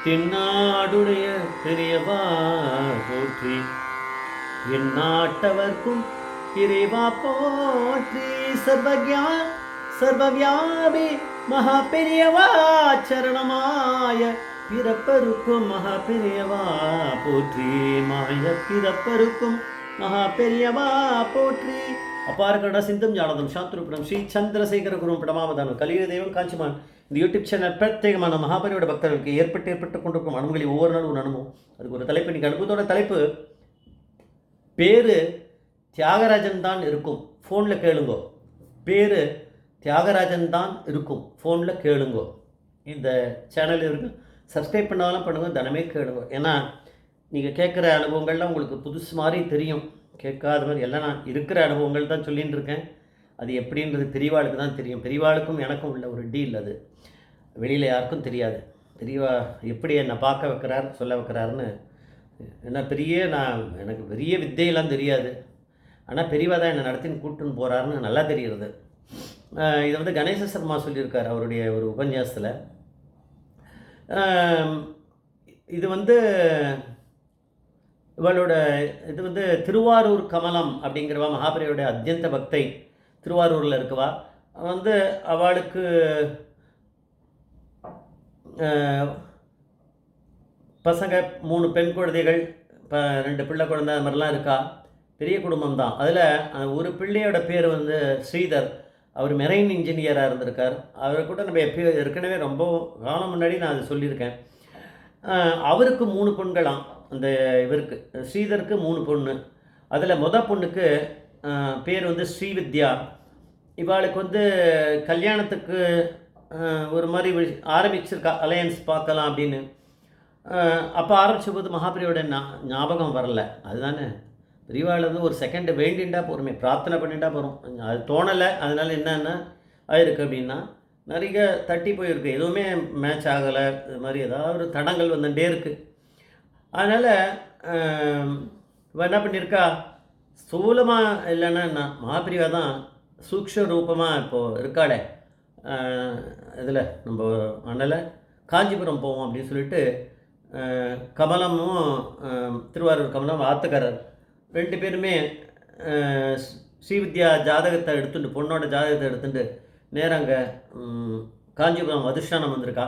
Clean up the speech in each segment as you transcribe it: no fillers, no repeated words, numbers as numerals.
தென்னாடுடைய பெரியவா போற்றி, என் நாட்டவர்க்கும் இறைவா போற்றி. சர்வவியாபி மகா பெரியவா சரணமாய பிறப்பருக்கும் மகா பெரியவா போற்றி. மாய பிறப்பருக்கும் மகா பெரியவா போற்றி. அபார கருணா சிந்தும் ஞானதம் சாந்தரூபணம் ஸ்ரீ சந்திரசேகர குரும் பிரமாவதானம் கலியுக தெய்வம் காஞ்சிமான். இந்த யூடியூப் சேனல் பிரத்யேகமான மகாபரியோட பக்தர்களுக்கு ஏற்பட்டு கொண்டிருக்கும் அனுமதி ஒவ்வொரு நாளும் ஒரு அனுபவம். அதுக்கு ஒரு தலைப்பு, இன்னைக்கு அனுபவத்தோட தலைப்பு பேரு தியாகராஜன் தான் இருக்கும், ஃபோனில் கேளுங்கோ. பேரு தியாகராஜன் தான் இருக்கும், ஃபோனில் கேளுங்கோ. இந்த சேனல் இருக்கு, சப்ஸ்கிரைப் பண்ணாலும் பண்ணுங்க, தினமே கேளுங்க. ஏன்னா நீங்கள் கேட்குற அனுபவங்கள்லாம் உங்களுக்கு புதுசு மாதிரி தெரியும், கேட்காத மாதிரி எல்லாம் நான் இருக்கிற அனுபவங்கள் தான் சொல்லின்னு இருக்கேன். அது எப்படின்றது பெரியவாளுக்கு தான் தெரியும். பெரியவாளுக்கும் எனக்கும் உள்ள ஒரு டீல், அது வெளியில் யாருக்கும் தெரியாது. பெரியவா எப்படி என்னை பார்க்க வைக்கிறார், சொல்ல வைக்கிறாருன்னு. என்ன எனக்கு பெரிய வித்தையெல்லாம் தெரியாது, ஆனால் பெரியவா தான் என்னை நடத்தின்னு கூப்பிட்டுன்னு போகிறாருன்னு நல்லா தெரிகிறது. இதை வந்து கணேச சர்மா சொல்லியிருக்கார் அவருடைய ஒரு உபன்யாசத்தில். இது வந்து இவளோட இது வந்து திருவாரூர் கமலம் அப்படிங்கிறவா மகாபரியோட அத்தியந்த பக்தை, திருவாரூரில் இருக்கவா. வந்து அவளுக்கு பசங்க 3 பெண் குழந்தைகள், 2 பிள்ளை குழந்தை, அது மாதிரிலாம் இருக்கா. பெரிய குடும்பம் தான். அதில் ஒரு பிள்ளையோட பேர் வந்து ஸ்ரீதர். அவர் மெரைன் இன்ஜினியராக இருந்திருக்கார். அவரை கூட நம்ம எப்பயோ ஏற்கனவே ரொம்ப காலம் முன்னாடி நான் அதை சொல்லியிருக்கேன். அவருக்கு 3 பொண்களாம். அந்த இவருக்கு ஸ்ரீதருக்கு 3 பொண்ணு. அதில் பொண்ணுக்கு பேர் வந்து ஸ்ரீவித்யா. இவாளுக்கு வந்து கல்யாணத்துக்கு ஒரு மாதிரி ஆரம்பிச்சிருக்கா, அலையன்ஸ் பார்க்கலாம் அப்படின்னு. அப்போ ஆரம்பித்த போது மகாபிரியோட ஞாபகம் வரல. அதுதானே பெரியவாள் வந்து ஒரு செகண்டு வேண்டிண்டா போகிறோமே, பிரார்த்தனை பண்ணிட்டா போகிறோம். அது தோணலை. அதனால் என்னென்ன ஆயிருக்கு அப்படின்னா, நிறைய தட்டி போயிருக்கு, எதுவுமே மேட்ச் ஆகலை. இது மாதிரி ஏதாவது ஒரு தடங்கள் வந்துட்டே இருக்குது. அதனால் என்ன பண்ணியிருக்கா, ஸ்தூலமாக இல்லைன்னா என்ன, மகாபிரிவா தான் சூக்ஷ்ம ரூபமாக இப்போது இருக்காளே. இதில் நம்ம அதனால் காஞ்சிபுரம் போவோம் அப்படின்னு சொல்லிட்டு கமலமும் திருவாரூர் கமலம் ஆத்துக்காரர் 2 பேருமே ஸ்ரீவித்யா ஜாதகத்தை எடுத்துட்டு, பொண்ணோட ஜாதகத்தை எடுத்துட்டு நேராக அங்கே காஞ்சிபுரம் அதிஷ்டானம் வந்திருக்கா.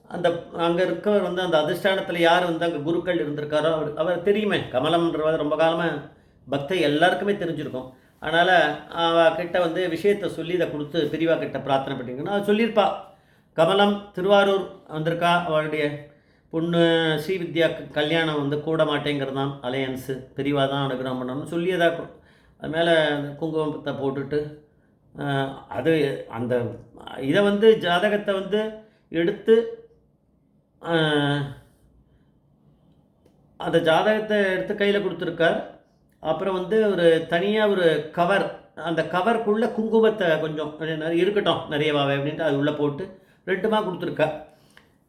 அந்த அங்கே இருக்கவர் வந்து அந்த அதிஷ்டானத்தில் யார் வந்து அங்கே குருக்கள் இருந்திருக்காரோ அவர் தெரியுமே. கமலம்ன்றவர் ரொம்ப காலமாக பக்தை எல்லாருக்குமே தெரிஞ்சிருக்கும். அதனால் அவகிட்ட வந்து விஷயத்தை சொல்லி இதை கொடுத்து பெரியவா கிட்ட பிரார்த்தனை பண்ணிங்கன்னா அது சொல்லியிருப்பா. கமலம் திருவாரூர் வந்திருக்கா, அவளுடைய பொண்ணு ஸ்ரீவித்யாவுக்கு கல்யாணம் வந்து கூட மாட்டேங்கிறது தான் அலையன்ஸு, பெரியவா தான் அனுகிரகம் பண்ணணும்னு சொல்லியதாக்கும். அது மேலே குங்குமத்தை போட்டுட்டு அது அந்த இதை வந்து ஜாதகத்தை வந்து எடுத்து அந்த ஜாதகத்தை எடுத்து கையில் கொடுத்துருக்கார். அப்புறம் வந்து ஒரு தனியாக ஒரு கவர், அந்த கவருக்குள்ளே குங்குமத்தை கொஞ்சம் இருக்கட்டும் நிறையவாவே அப்படின்ட்டு அது உள்ளே போட்டு 2மா கொடுத்துருக்கா.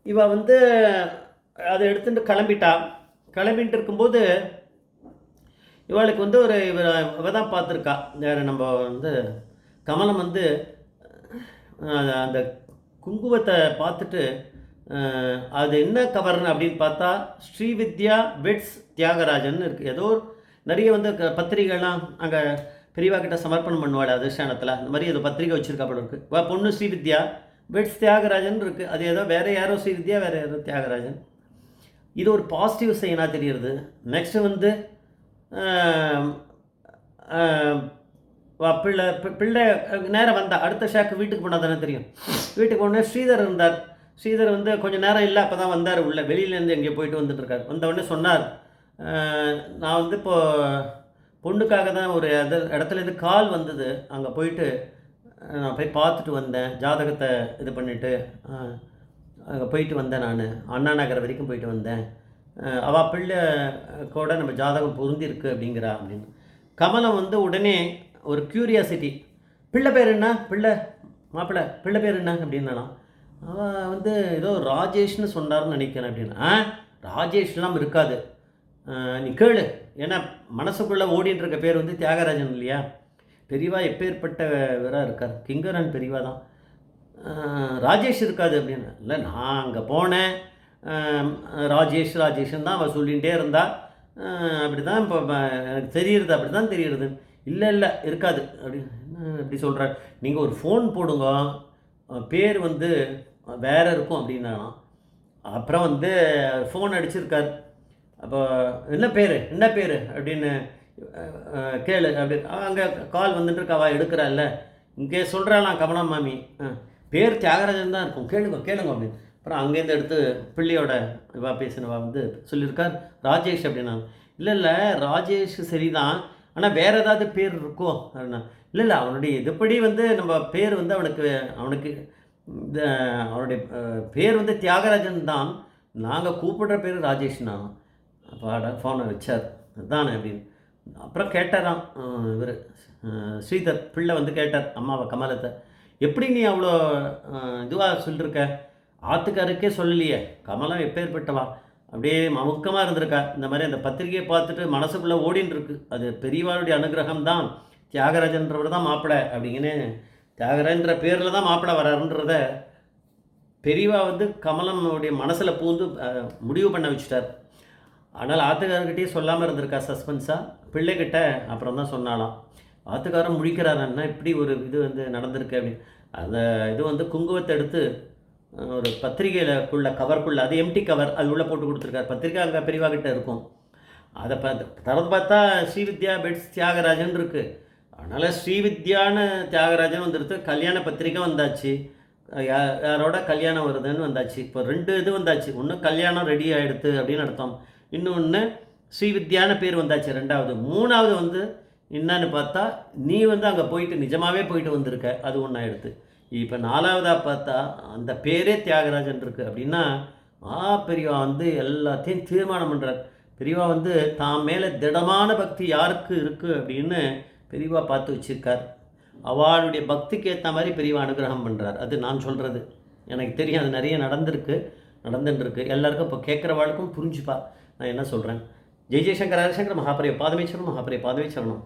இவள் வந்து அதை எடுத்துகிட்டு கிளம்பிட்டு இருக்கும்போது இவளுக்கு வந்து ஒரு இவ தான் பார்த்துருக்கா. நம்ம வந்து கமலம் வந்து அந்த குங்குமத்தை பார்த்துட்டு அது என்ன கவர்னு அப்படின்னு பார்த்தா ஸ்ரீவித்யா வெட்ஸ் தியாகராஜன் இருக்குது. ஏதோ நிறைய வந்து பத்திரிகைலாம் அங்கே பெரியவா கிட்ட சமர்ப்பணம் பண்ணுவாள் அதிஷ்டானத்தில். அந்த மாதிரி ஏதோ பத்திரிகை வச்சுருக்கா போல இருக்குது. பொண்ணு ஸ்ரீவித்யா வெட்ஸ் தியாகராஜன் இருக்குது. அது ஏதோ வேறு யாரோ ஸ்ரீவித்யா, வேறு யாரோ தியாகராஜன். இது ஒரு பாசிட்டிவ் சைனாக தெரியுது. நெக்ஸ்ட்டு வந்து பிள்ளை நேரம் வந்தால் அடுத்த ஷாக்கு வீட்டுக்கு போனால் தானே தெரியும். வீட்டுக்கு போனே ஸ்ரீதர் இருந்தார். ஸ்ரீதர் வந்து கொஞ்சம் நேரம் இல்லை, அப்போ தான் வந்தார். உள்ள வெளியிலேருந்து எங்கேயோ போயிட்டு வந்துட்டுருக்கார். வந்தவுடனே சொன்னார், நான் வந்து இப்போது பொண்ணுக்காக தான் ஒரு இடத்துலேருந்து கால் வந்தது, அங்கே போயிட்டு நான் போய் பார்த்துட்டு வந்தேன், ஜாதகத்தை இது பண்ணிவிட்டு அங்கே போயிட்டு வந்தேன். நான் அண்ணா நகர் வரைக்கும் போயிட்டு வந்தேன். அவள் பிள்ளை கூட நம்ம ஜாதகம் பொருந்திருக்கு அப்படிங்கிறா அப்படின்னு. கமலம் வந்து உடனே ஒரு க்யூரியாசிட்டி, பிள்ளை பேர் என்ன, பிள்ளை பேர் என்ன அப்படின்னா, அவள் வந்து ஏதோ ராஜேஷ்னு சொன்னார்னு நினைக்கிறேன் அப்படின்னா. ராஜேஷ்லாம் இருக்காது, நீ கேளு. ஏன்னா மனசுக்குள்ளே ஓடின்னு இருக்க பேர் வந்து தியாகராஜன் இல்லையா. பெரியவா எப்பேற்பட்டவராக இருக்கார், கிங்கரன் பெரியவா தான். ராஜேஷ் இருக்காது அப்படின்னு. இல்லை, நான் அங்கே போனேன், ராஜேஷ் ராஜேஷ்ன்னு தான் அவள் சொல்லிகிட்டே இருந்தா. அப்படி தான் இப்போ எனக்கு தெரியுறது, அப்படி தான் தெரியுறது. இல்லை இல்லை இருக்காது அப்படி என்ன இப்படி சொல்கிறார். நீங்கள் ஒரு ஃபோன் போடுங்க, பேர் வந்து வேறு இருக்கும் அப்படின்னாலாம். அப்புறம் வந்து ஃபோன் அடிச்சிருக்கார். அப்போ என்ன பேர் என்ன பேர் அப்படின்னு கேளு அப்படி அங்கே கால் வந்துட்டுருக்காவா எடுக்கிறாள்ல. இங்கே சொல்கிறாளாம் கமலா மாமி, பேர் தியாகராஜன் தான் இருக்கும், கேளுங்க கேளுங்க அப்படின்னு. அப்புறம் அங்கேருந்து எடுத்து பிள்ளையோட இவா பேசினவா வந்து சொல்லியிருக்கார் ராஜேஷ் அப்படின்னா. இல்லை இல்லை ராஜேஷ் சரிதான், ஆனால் வேறு ஏதாவது பேர் இருக்கோ அப்படின்னா. இல்லை இல்லை அவனுடைய இதுபடி வந்து நம்ம பேர் வந்து அவனுக்கு அவனுக்கு இந்த அவனுடைய பேர் வந்து தியாகராஜன் தான், நாங்கள் கூப்பிடுற பேர் ராஜேஷ்னா. அப்போ ஃபோனை வச்சார் அதுதானே அப்படின்னு. அப்புறம் கேட்டாராம் இவர் ஸ்ரீதர் பிள்ளை வந்து கேட்டார் அம்மாவை கமலத்தை, எப்படி நீ அவ்வளோ இதுவாக சொல்லியிருக்க, ஆத்துக்காருக்கே சொல்லலையே, கமலம் எப்பேற்பட்டவா, அப்படியே அமுக்கமாக இருந்திருக்கா. இந்த மாதிரி அந்த பத்திரிகையை பார்த்துட்டு மனசுக்குள்ளே ஓடின்னு இருக்கு, அது பெரியவாளுடைய அனுகிரகம் தான், தியாகராஜன்றவர் தான் மாப்பிள்ளை அப்படிங்கன்னு, தியாகராஜன்ற பேரில் தான் மாப்பிள்ளை வராருன்றத பெரியவா வந்து கமலனுடைய மனசில் பூந்து முடிவு பண்ண வச்சுட்டார். ஆனால் ஆத்துக்காரர்கிட்டயே சொல்லாமல் இருந்திருக்கா சஸ்பென்ஸாக. பிள்ளைகிட்ட அப்புறம் தான் சொன்னாலாம். ஆத்துக்காரன் முழிக்கிறாருன்னா இப்படி ஒரு இது வந்து நடந்திருக்கு அப்படின்னு. அந்த இது வந்து குங்குமத்தை எடுத்து ஒரு பத்திரிகையிலக்குள்ள கவருக்குள்ளே, அது எம்டி கவர், அது உள்ளே போட்டு கொடுத்துருக்காரு. பத்திரிக்கை அங்கே பெரியவா கிட்ட இருக்கும். அதை தரது பார்த்தா ஸ்ரீவித்யா பெட்ஸ் தியாகராஜன் இருக்குது. அதனால் ஸ்ரீவித்யான்னு தியாகராஜன் வந்துடுத்து. கல்யாண பத்திரிக்கை வந்தாச்சு, யாரோட கல்யாணம் வருதுன்னு வந்தாச்சு. இப்போ 2 இது வந்தாச்சு. ஒன்று கல்யாணம் ரெடி ஆகிடுது அப்படின்னு அர்த்தம், இன்னொன்று ஸ்ரீவித்யான பேர் வந்தாச்சு 2வது. 3வது வந்து என்னன்னு பார்த்தா நீ வந்து அங்கே போயிட்டு நிஜமாகவே போயிட்டு வந்திருக்க, அது ஒன்றா எடுத்து. இப்போ 4வதாக பார்த்தா அந்த பேரே தியாகராஜன் இருக்குது அப்படின்னா பெரியவா வந்து எல்லாத்தையும் தீர்மானம் பண்ணுறார். பெரியவா வந்து தான் மேலே திடமான பக்தி யாருக்கு இருக்குது அப்படின்னு பெரியவா பார்த்து வச்சுருக்கார். அவளுடைய பக்திக்கு ஏற்ற மாதிரி பெரியவா அனுகிரகம் பண்ணுறார். அது நான் சொல்கிறது, எனக்கு தெரியும், அது நிறைய நடந்துட்டுருக்கு. எல்லாருக்கும் இப்போ கேட்குறவாளுக்கும் புரிஞ்சுப்பா நான் என்ன சொல்கிறேன். ஜெய் ஜெய்சங்கர் ஹரிசங்கர் மகாபரிய பாதமேஸ்வரம் மகாபரிய பாதமே சரணம்.